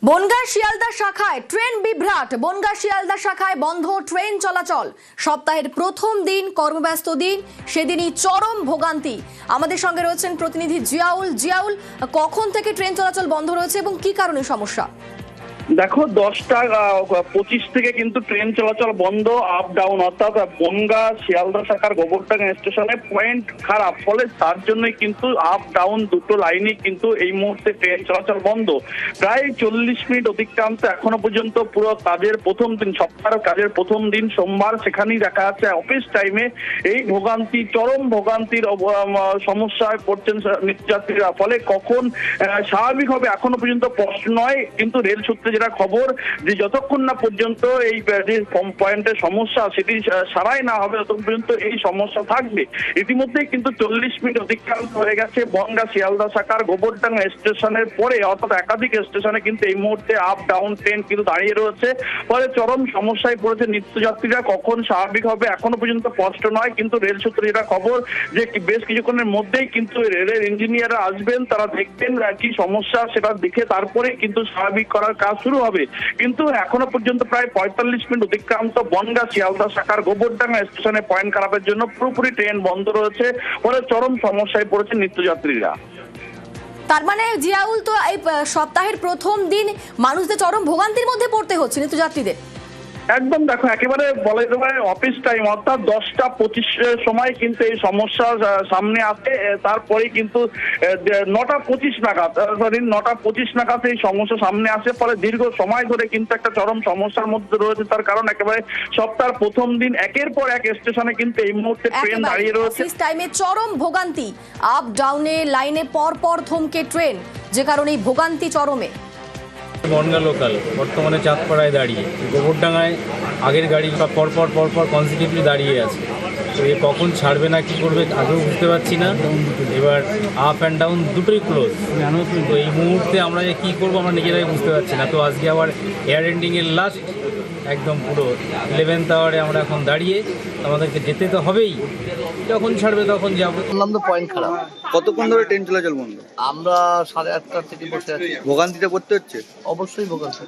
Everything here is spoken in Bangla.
বনগাঁ শিয়ালদা শাখায় ট্রেন বিভ্রাট। বনগাঁ শিয়ালদা শাখায় বন্ধ ট্রেন চলাচল। সপ্তাহের প্রথম দিন, কর্মব্যস্ত দিন, সেদিনই চরম ভোগান্তি। আমাদের সঙ্গে রয়েছেন প্রতিনিধি জিয়াউল। জিয়াউল, কখন থেকে ট্রেন চলাচল বন্ধ রয়েছে এবং কি কারণে সমস্যা? দেখো 10:25 থেকে কিন্তু ট্রেন চলাচল বন্ধ, আপ ডাউন, অর্থাৎ বনগাঁ শিয়ালদা শাখার গোবরডাঙ্গা স্টেশনে পয়েন্ট খারাপ, ফলে তার জন্যই কিন্তু আপ ডাউন দুটো লাইনে কিন্তু এই মুহূর্তে ট্রেন চলাচল বন্ধ। প্রায় 40 মিনিট অতিক্রান্ত এখনো পর্যন্ত। পুরো কাজের প্রথম দিন, সপ্তাহের কাজের প্রথম দিন সোমবার, সেখানেই দেখা যাচ্ছে অফিস টাইমে এই ভোগান্তি, চরম ভোগান্তির সমস্যায় পড়ছেন নিত্যযাত্রীরা। ফলে কখন স্বাভাবিক হবে এখনো পর্যন্ত প্রশ্ন নয়, কিন্তু রেল সূত্রে যেটা খবর যে যতক্ষণ না পর্যন্ত এই যে পয়েন্টের সমস্যা সেটি সারাই না হবে ততক্ষণ পর্যন্ত এই সমস্যা থাকবে। ইতিমধ্যেই কিন্তু 40 মিনিট অতিক্রান্ত হয়ে গেছে বনগাঁ শিয়ালদা শাখার গোবরডাঙ্গা স্টেশনের পরে, অর্থাৎ একাধিক স্টেশনে কিন্তু এই মুহূর্তে আপ ডাউন ট্রেন কিন্তু দাঁড়িয়ে রয়েছে। ফলে চরম সমস্যায় পড়েছে নিত্যযাত্রীরা। কখন স্বাভাবিক হবে এখনো পর্যন্ত স্পষ্ট নয়, কিন্তু রেল সূত্রে যেটা খবর যে বেশ কিছুক্ষণের মধ্যেই কিন্তু রেলের ইঞ্জিনিয়াররা আসবেন, তারা দেখবেন কি সমস্যা সেটা দেখে তারপরে কিন্তু স্বাভাবিক করার কাজ শুরু হবে। কিন্তু এখনো পর্যন্ত প্রায় 45 মিনিট অতিক্রান্ত বনগাঁ শিয়ালদা শাখার গোবরডাঙ্গা স্টেশনে পয়েন্ট খারাপের জন্য পুরোপুরি ট্রেন বন্ধ রয়েছে। ফলে চরম সমস্যায় পড়েছে নিত্যযাত্রীরা। তার মানে জিয়াউল, তো এই সপ্তাহের প্রথম দিন মানুষদের চরম ভোগান্তির মধ্যে পড়তে হচ্ছে নিত্যযাত্রীদের। একদম, দেখো একেবারে বলা যেতে পারে অফিস টাইম, অর্থাৎ 10:25 সময় কিন্তু এই সমস্যা সামনে আসে। তারপরে কিন্তু 9:25 নাগাদ, 9:25 নাগাদ এই সমস্যা সামনে আসে। ফলে দীর্ঘ সময় ধরে কিন্তু একটা চরম সমস্যার মধ্যে রয়েছে। তার কারণ একেবারে সপ্তাহের প্রথম দিন একের পর এক স্টেশনে কিন্তু এই মুহূর্তে ট্রেন দাঁড়িয়ে রয়েছে। অফিস টাইমে চরম ভোগান্তি, আপ ডাউনে লাইনে পর পর থমকে ট্রেন, যে কারণে এই ভোগান্তি চরমে। বনগাঁ লোকাল বর্তমানে চাঁদপাড়ায় দাঁড়িয়ে, গোবরডাঙ্গায় আগের গাড়ি সব পরপর কনসিকিউটিভলি দাঁড়িয়ে আছে। তো এ কখন ছাড়বে না কি করবে আগেও বুঝতে পারছি না। এবার আপ অ্যান্ড ডাউন দুটোই ক্লোজ। তো এই মুহূর্তে আমরা যে কী করবো আমরা নিজেরাই বুঝতে পারছি না। তো আজকে আবার এয়ার এন্ডিংয়ের লাস্ট একদম পুরো 11th আওয়ারে আমরা এখন দাঁড়িয়ে, আমাদেরকে যেতে তো হবেই, যখন ছাড়বে তখন যাবো। শুনলাম তো পয়েন্ট খারাপ। কতক্ষণ ধরে ট্রেন চলাচল বন্ধ? আমরা 8:30 থেকে বসে আছি। ভোগান্তিতে পড়তে হচ্ছে? অবশ্যই ভোগান্তি।